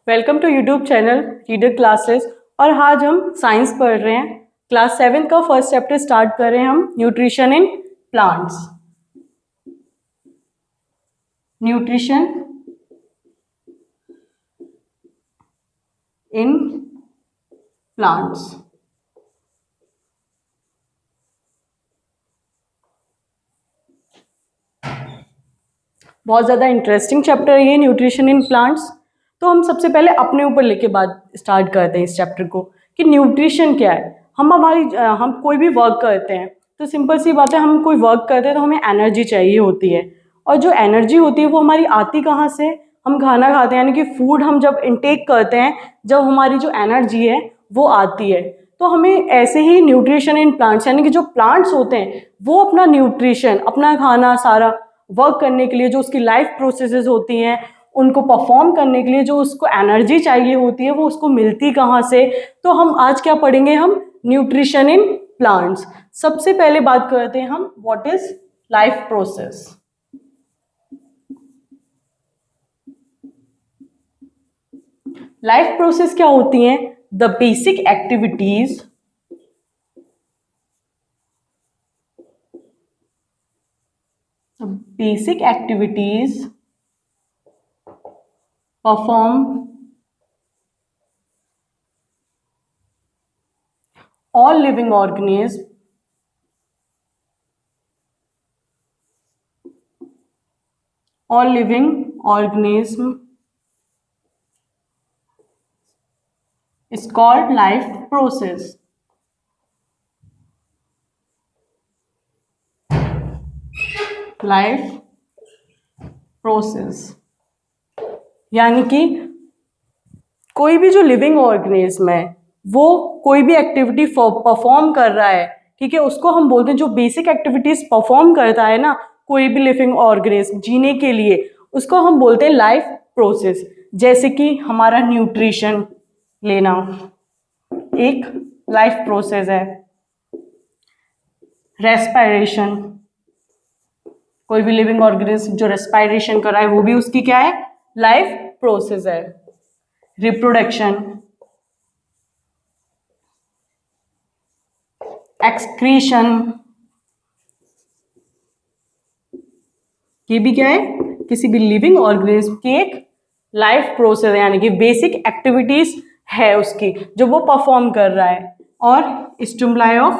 Welcome to YouTube channel reader classes. और आज हम साइंस पढ़ रहे हैं। क्लास 7 का फर्स्ट चैप्टर स्टार्ट कर रहे हैं हम, nutrition in plants. Nutrition in plants. बहुत ज़्यादा इंटरेस्टिंग चैप्टर है ये, न्यूट्रिशन इन प्लांट्स। तो हम सबसे पहले अपने ऊपर लेके बात स्टार्ट करते हैं इस चैप्टर को कि न्यूट्रिशन क्या है। हम कोई भी वर्क करते हैं तो सिंपल सी बात है, हम कोई वर्क करते हैं तो हमें एनर्जी चाहिए होती है। और जो एनर्जी होती है वो हमारी आती कहाँ से? हम खाना खाते हैं, यानी कि फूड हम जब इनटेक करते हैं, जब हमारी जो एनर्जी है वो आती है। तो हमें ऐसे ही न्यूट्रिशन इन प्लांट्स, यानी कि जो प्लांट्स होते हैं वो अपना न्यूट्रिशन, अपना खाना सारा वर्क करने के लिए, जो उसकी लाइफ प्रोसेसेस होती हैं उनको परफॉर्म करने के लिए जो उसको एनर्जी चाहिए होती है वो उसको मिलती कहाँ से? तो हम आज क्या पढ़ेंगे? हम न्यूट्रिशन इन प्लांट्स। सबसे पहले बात करते हैं हम, what is life process. Life process क्या होती हैं? The basic activities perform all living organisms is called life process. Life process यानी कि कोई भी जो लिविंग ऑर्गेनिज्म है वो कोई भी एक्टिविटी परफॉर्म कर रहा है, ठीक है, उसको हम बोलते हैं, जो बेसिक एक्टिविटीज परफॉर्म करता है ना कोई भी लिविंग ऑर्गेनिज्म जीने के लिए, उसको हम बोलते हैं लाइफ प्रोसेस। जैसे कि हमारा न्यूट्रिशन लेना एक लाइफ प्रोसेस है। रेस्पिरेशन, कोई भी लिविंग ऑर्गेनिज्म जो रेस्पिरेशन कर रहा है वो भी उसकी क्या है? लाइफ प्रोसेस है। रिप्रोडक्शन, एक्सक्रीशन, ये भी क्या है? किसी भी लिविंग ऑर्गेनिज्म की एक लाइफ प्रोसेस है, यानी कि बेसिक एक्टिविटीज है उसकी जो वो परफॉर्म कर रहा है। और stimuli of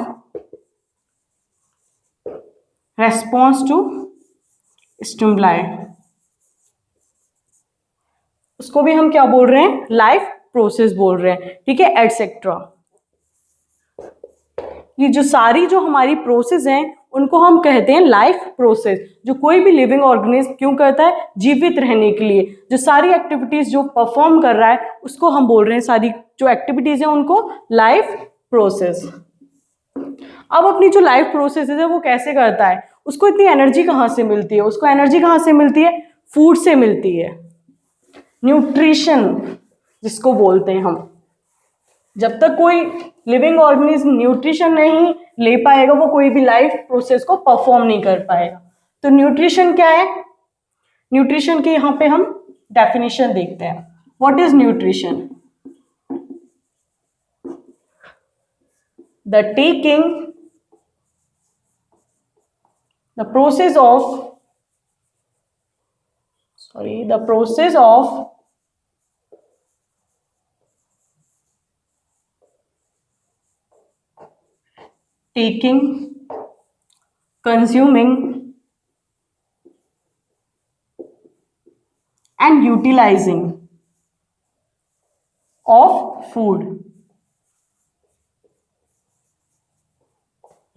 response to stimuli, उसको भी हम क्या बोल रहे हैं? लाइफ प्रोसेस बोल रहे हैं, ठीक है, एटसेट्रा। ये जो सारी जो हमारी प्रोसेस हैं उनको हम कहते हैं लाइफ प्रोसेस, जो कोई भी लिविंग ऑर्गेनिज्म क्यों करता है? जीवित रहने के लिए। जो सारी एक्टिविटीज जो परफॉर्म कर रहा है उसको हम बोल रहे हैं, सारी जो एक्टिविटीज हैं उनको लाइफ प्रोसेस। अब अपनी जो लाइफ प्रोसेस है वो कैसे करता है? उसको इतनी एनर्जी कहाँ से मिलती है? उसको एनर्जी कहाँ से मिलती है? फूड से मिलती है। न्यूट्रिशन जिसको बोलते हैं हम, जब तक कोई लिविंग ऑर्गेनिज्म न्यूट्रिशन नहीं ले पाएगा वो कोई भी लाइफ प्रोसेस को परफॉर्म नहीं कर पाएगा। तो न्यूट्रिशन क्या है? न्यूट्रिशन की यहां पे हम डेफिनेशन देखते हैं। What is nutrition? The process of taking, consuming and utilizing of food.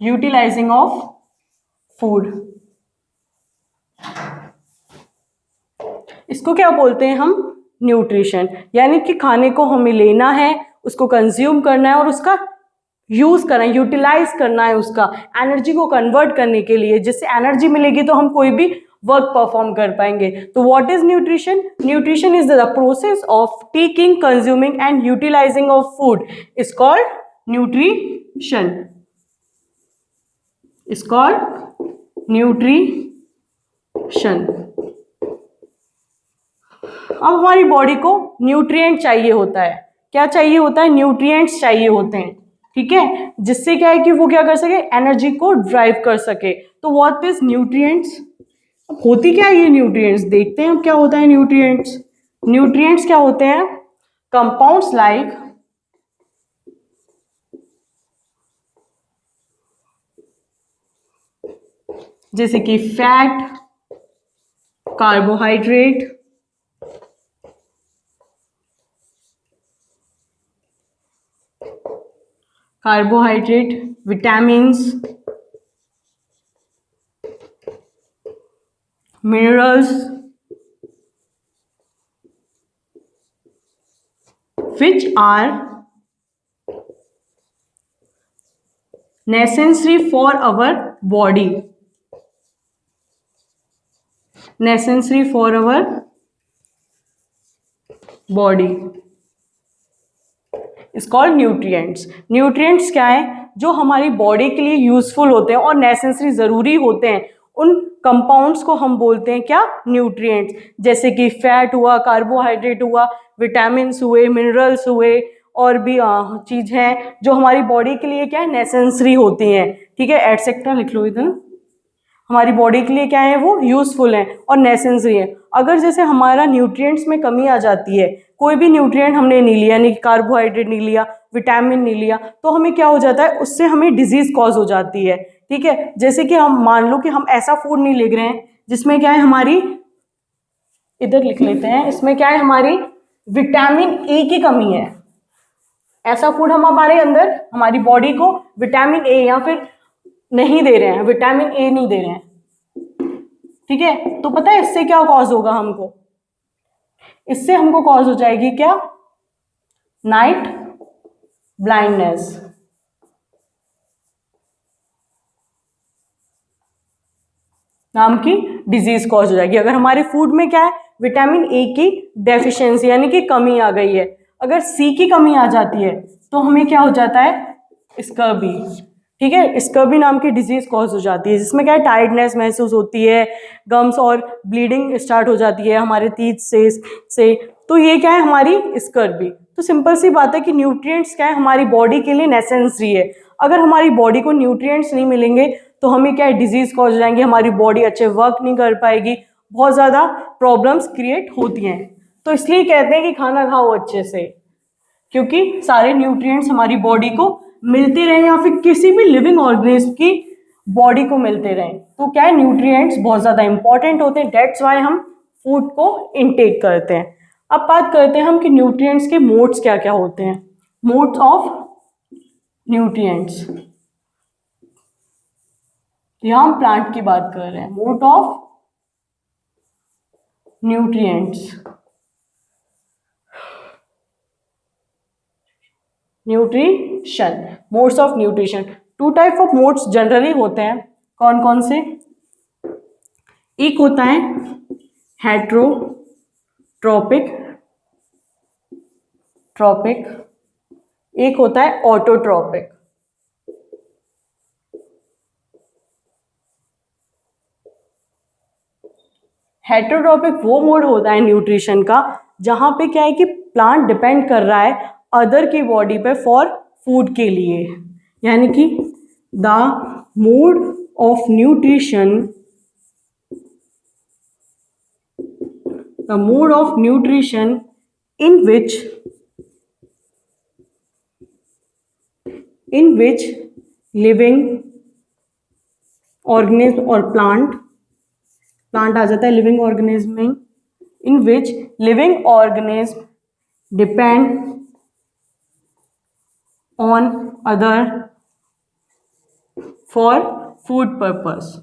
Utilizing of food, इसको क्या बोलते हैं हम? न्यूट्रिशन। यानी कि खाने को हमें लेना है, उसको कंज्यूम करना है और उसका यूज करना है, यूटिलाइज करना है, उसका एनर्जी को कन्वर्ट करने के लिए। जिससे एनर्जी मिलेगी तो हम कोई भी वर्क परफॉर्म कर पाएंगे। तो what is nutrition? Nutrition is the process of taking, consuming and utilising of food is called nutrition. Is called nutrition. अब हमारी बॉडी को न्यूट्रिएंट चाहिए होता है। क्या चाहिए होता है? न्यूट्रिएंट्स चाहिए होते हैं, ठीक है, जिससे क्या है कि वो क्या कर सके, एनर्जी को ड्राइव कर सके। तो व्हाट इज न्यूट्रिएंट्स? अब होती क्या है ये न्यूट्रिएंट्स, देखते हैं अब क्या होता है न्यूट्रिएंट्स। न्यूट्रिएंट्स क्या होते हैं? कंपाउंड्स लाइक जैसे कि fat, carbohydrate, vitamins, minerals, which are necessary for our body, necessary for our body is called nutrients। nutrients क्या है? जो हमारी बॉडी के लिए यूजफुल होते हैं और नेसेसरी ज़रूरी होते हैं, उन कंपाउंड्स को हम बोलते हैं क्या? न्यूट्रिएंट्स। जैसे कि फैट हुआ, कार्बोहाइड्रेट हुआ, विटामिन्स हुए, मिनरल्स हुए, और भी चीज़ हैं जो हमारी बॉडी के लिए क्या है, नेसेसरी होती हैं, ठीक है, एटसेट्रा लिख लो इधर। हमारी बॉडी के लिए क्या है, वो यूजफुल है और नेसेसरी है। अगर जैसे हमारा न्यूट्रिएंट्स में कमी आ जाती है, कोई भी न्यूट्रिएंट हमने नहीं लिया, यानी कार्बोहाइड्रेट नहीं लिया, विटामिन नहीं लिया, तो हमें क्या हो जाता है, उससे हमें डिजीज कॉज हो जाती है, ठीक है। जैसे कि हम मान लो कि हम ऐसा फूड नहीं ले रहे हैं जिसमें क्या है हमारी, इधर लिख लेते हैं, इसमें क्या है हमारी विटामिन ए की कमी है। ऐसा फूड हम हमारे अंदर हमारी बॉडी को विटामिन ए या फिर नहीं दे रहे हैं, विटामिन ए नहीं दे रहे हैं, ठीक है, तो पता है इससे क्या कॉज होगा हमको? इससे हमको कॉज हो जाएगी क्या? Night blindness. नाम की डिजीज कॉज हो जाएगी अगर हमारे फूड में क्या है, विटामिन ए की डेफिशिएंसी यानी कि कमी आ गई है। अगर सी की कमी आ जाती है तो हमें क्या हो जाता है, स्कर्वी, ठीक है, स्कर्वी नाम की डिजीज कॉज हो जाती है, जिसमें क्या है टायर्डनेस महसूस होती है, गम्स और ब्लीडिंग स्टार्ट हो जाती है हमारे टीथ से। तो ये क्या है हमारी स्कर्वी। तो सिंपल सी बात है कि न्यूट्रिएंट्स क्या है हमारी बॉडी के लिए नेसेसरी है। अगर हमारी बॉडी को न्यूट्रिएंट्स नहीं मिलेंगे तो हमें क्या है डिजीज कॉज हो जाएंगे, हमारी बॉडी अच्छे वर्क नहीं कर पाएगी, बहुत ज़्यादा प्रॉब्लम्स क्रिएट होती हैं। तो इसलिए कहते हैं कि खाना खाओ अच्छे से, क्योंकि सारे न्यूट्रिएंट्स हमारी बॉडी को मिलते रहें या फिर किसी भी लिविंग ऑर्गेनिज्म की बॉडी को मिलते रहें। तो क्या है, न्यूट्रिएंट्स बहुत ज़्यादा इंपॉर्टेंट होते हैं, डेट्स वाई हम फूड को इनटेक करते हैं। अब बात करते हैं हम कि न्यूट्रिएंट्स के मोड्स क्या क्या होते हैं। मोड्स ऑफ न्यूट्रिएंट्स, यहाँ हम प्लांट की बात कर रहे हैं। Mode of nutrients, nutrition, modes of nutrition. Two type of modes generally होते हैं, कौन कौन से? एक होता है हेट्रोट्रोपिक, एक होता है ऑटोट्रोपिक। हेट्रोट्रोपिक वो मोड होता है न्यूट्रिशन का जहां पे क्या है कि प्लांट डिपेंड कर रहा है अदर की बॉडी पे फॉर फूड के लिए, यानी कि the mode of nutrition, in which living organism और प्लांट आ जाता है लिविंग ऑर्गेनिज्म में, in which living organism depend on other for food purpose,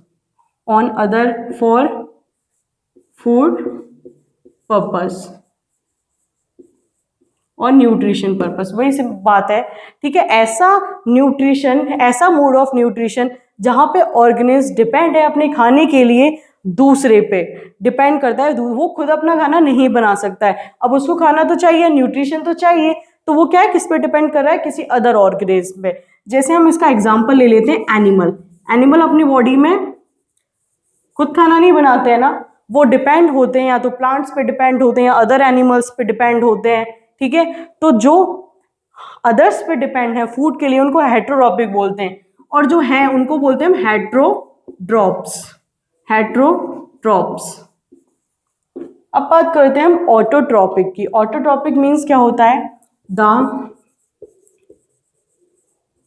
और न्यूट्रिशन पर्पस, वही से बात है, ठीक है। ऐसा न्यूट्रिशन, ऐसा मोड ऑफ न्यूट्रिशन जहाँ पे ऑर्गेनिज्म डिपेंड है अपने खाने के लिए दूसरे पे, डिपेंड करता है, वो खुद अपना खाना नहीं बना सकता है, अब उसको खाना तो चाहिए, न्यूट्रिशन तो चाहिए, तो वो क्या है किस पे डिपेंड कर रहा है, किसी अदर ऑर्गेनिज्म पे। जैसे हम इसका एग्जांपल ले लेते हैं एनिमल अपनी बॉडी में खुद खाना नहीं बनाते हैं ना, वो डिपेंड होते हैं या तो प्लांट्स पे डिपेंड होते हैं या अदर एनिमल्स पे डिपेंड होते हैं, ठीक है। तो जो अदर्स पे डिपेंड है फूड के लिए उनको हेटेरोट्रॉपिक बोलते हैं, और जो है उनको बोलते हैं हेटेरोट्रॉप्स, हेटेरोट्रॉप्स। अब बात करते हैं हम ऑटोट्रॉपिक की। ऑटोट्रॉपिक मीन्स क्या होता है? The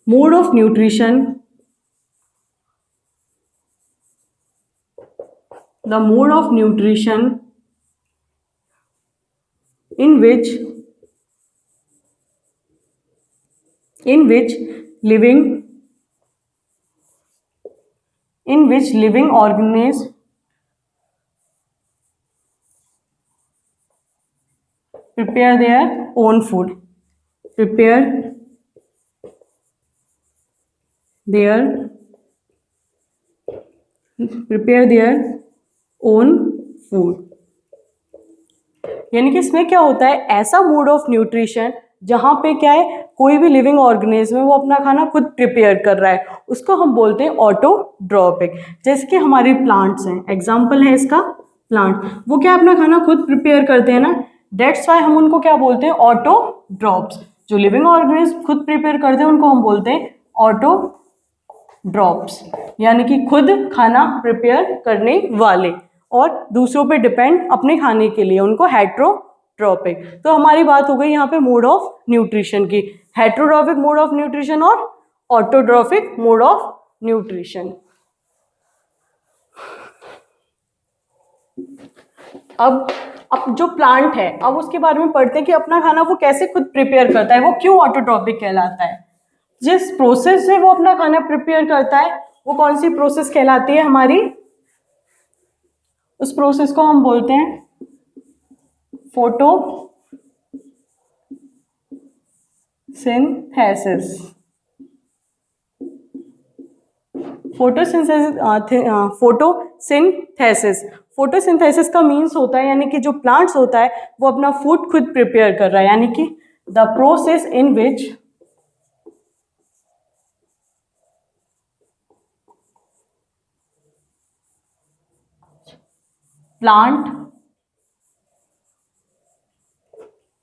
mode of nutrition, the mode of nutrition in which living organisms prepare their own food, prepare their own food। यानी कि इसमें क्या होता है, ऐसा मोड ऑफ न्यूट्रिशन जहाँ पे क्या है, कोई भी लिविंग ऑर्गेनिज्म है वो अपना खाना खुद प्रिपेयर कर रहा है, उसको हम बोलते हैं ऑटोट्रॉपिक। जैसे कि हमारे प्लांट्स हैं, एग्जाम्पल है इसका प्लांट, वो क्या अपना खाना खुद प्रिपेयर करते हैं ना, डेट्स वाई हम उनको क्या बोलते हैं, ऑटोट्रॉप्स। जो लिविंग ऑर्गेनिज्म खुद प्रिपेयर करते हैं उनको हम बोलते हैं ऑटोट्रॉप्स, यानी कि खुद खाना प्रिपेयर करने वाले और दूसरों पे डिपेंड अपने खाने के लिए, उनको हेटेरोट्रॉपिक। तो हमारी बात हो गई यहाँ पे मोड ऑफ न्यूट्रिशन की, हेटेरोट्रॉपिक मोड ऑफ न्यूट्रिशन और ऑटोट्रॉपिक मोड ऑफ न्यूट्रिशन। अब जो प्लांट है, अब उसके बारे में पढ़ते हैं कि अपना खाना वो कैसे खुद प्रिपेयर करता है, वो क्यों ऑटोट्रॉपिक कहलाता है। जिस प्रोसेस से वो अपना खाना प्रिपेयर करता है वो कौन सी प्रोसेस कहलाती है हमारी, उस प्रोसेस को हम बोलते हैं फोटोसिंथेसिस। फोटोसिंथेसिस का मीन्स होता है, यानी कि जो प्लांट्स होता है वो अपना फूड खुद प्रिपेयर कर रहा है, यानी कि the process in which plant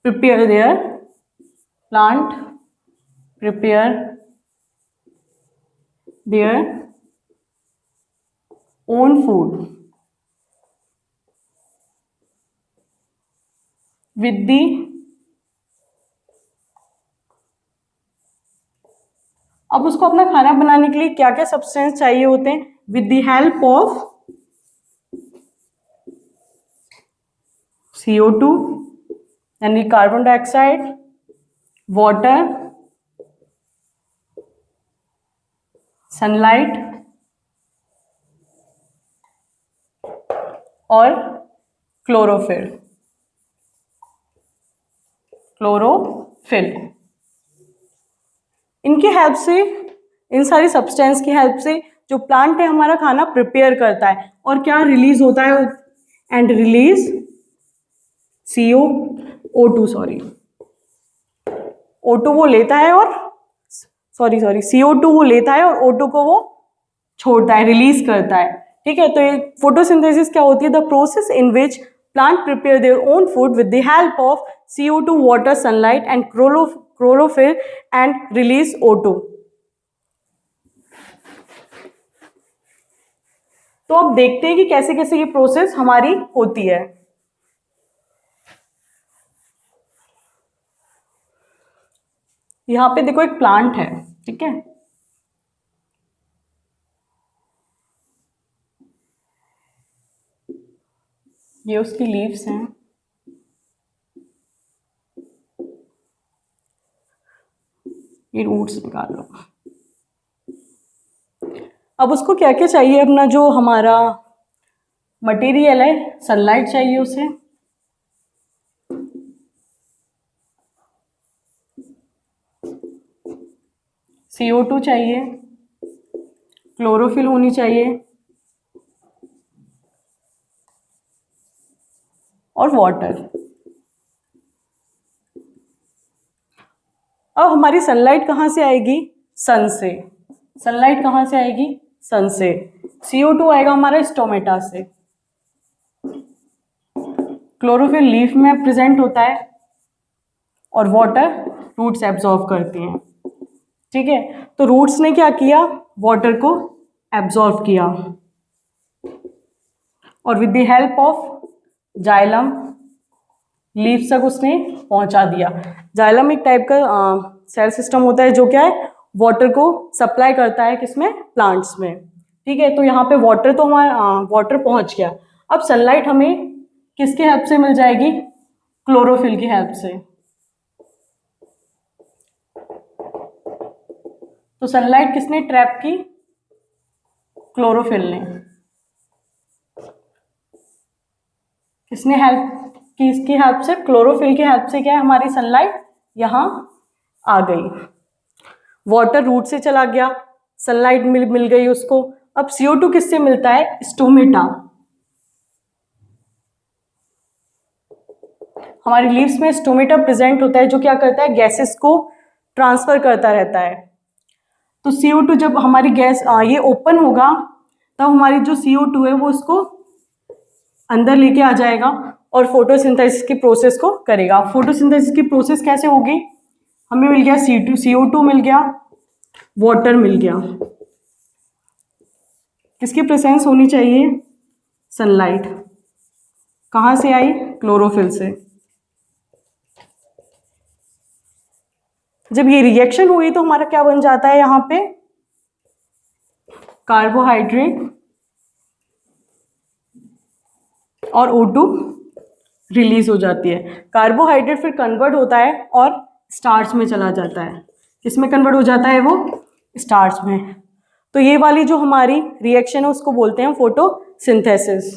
prepare their own food with the अब उसको अपना खाना बनाने के लिए क्या क्या सब्सटेंस चाहिए होते हैं, with the help of CO2 यानी कार्बन डाइऑक्साइड, वाटर, सनलाइट और क्लोरोफिल। इनकी हेल्प से, इन सारी सब्सटेंस की हेल्प से जो प्लांट है हमारा खाना प्रिपेयर करता है, और क्या रिलीज होता है, एंड रिलीज O2 वो लेता है और CO2 वो लेता है और O2 को वो छोड़ता है, रिलीज करता है, ठीक है। तो ये फोटोसिंथेसिस क्या होती है, the process in which plant prepare their own food with the help of CO2, water, sunlight and chlorophyll and release O2। तो अब देखते हैं कि कैसे कैसे ये प्रोसेस हमारी होती है। यहाँ पे देखो एक प्लांट है, ठीक है, ये उसकी लीव्स हैं, ये रूट्स निकाल लो। अब उसको क्या क्या चाहिए, अपना जो हमारा मटेरियल है, सनलाइट चाहिए उसे, CO2 चाहिए, क्लोरोफिल होनी चाहिए और वाटर। अब हमारी सनलाइट कहाँ से आएगी, सन से। सनलाइट कहाँ से आएगी, सन से। CO2 आएगा हमारा स्टोमेटा से, क्लोरोफिल लीफ में प्रेजेंट होता है और वाटर रूट्स एब्जॉर्व करती हैं। ठीक है, तो रूट्स ने क्या किया, वाटर को एब्जॉर्व किया और with the help of xylem leaves तक उसने पहुंचा दिया। जाइलम एक टाइप का सेल सिस्टम होता है जो क्या है, वाटर को सप्लाई करता है किसमें, प्लांट्स में। ठीक है, तो यहाँ पे वाटर तो हमारा वाटर पहुंच गया। अब सनलाइट हमें किसके हेल्प से मिल जाएगी, क्लोरोफिल की हेल्प से। तो सनलाइट किसने ट्रैप की, क्लोरोफिल ने। किसने हेल्प की, इसकी हेल्प से, क्लोरोफिल की हेल्प से क्या है, हमारी सनलाइट यहाँ आ गई। वाटर रूट से चला गया, सनलाइट मिल गई उसको। अब CO2 किससे मिलता है, स्टोमेटा। हमारी लीव्स में स्टोमेटा प्रेजेंट होता है जो क्या करता है, गैसेस को ट्रांसफर करता रहता है। तो CO2 जब हमारी गैस ये ओपन होगा तब हमारी जो CO2 है वो उसको अंदर लेके आ जाएगा और फोटोसिंथेसिस की प्रोसेस को करेगा। फोटोसिंथेसिस की प्रोसेस कैसे होगी, हमें मिल गया CO2 मिल गया, वाटर मिल गया। किसकी प्रेजेंस होनी चाहिए, सनलाइट। कहाँ से आई, क्लोरोफिल से। जब ये रिएक्शन हुई तो हमारा क्या बन जाता है, यहाँ पे कार्बोहाइड्रेट और O2 रिलीज हो जाती है। कार्बोहाइड्रेट फिर कन्वर्ट होता है और स्टार्च में चला जाता है। किसमें कन्वर्ट हो जाता है वो, स्टार्च में। तो ये वाली जो हमारी रिएक्शन है उसको बोलते हैं फोटोसिंथेसिस।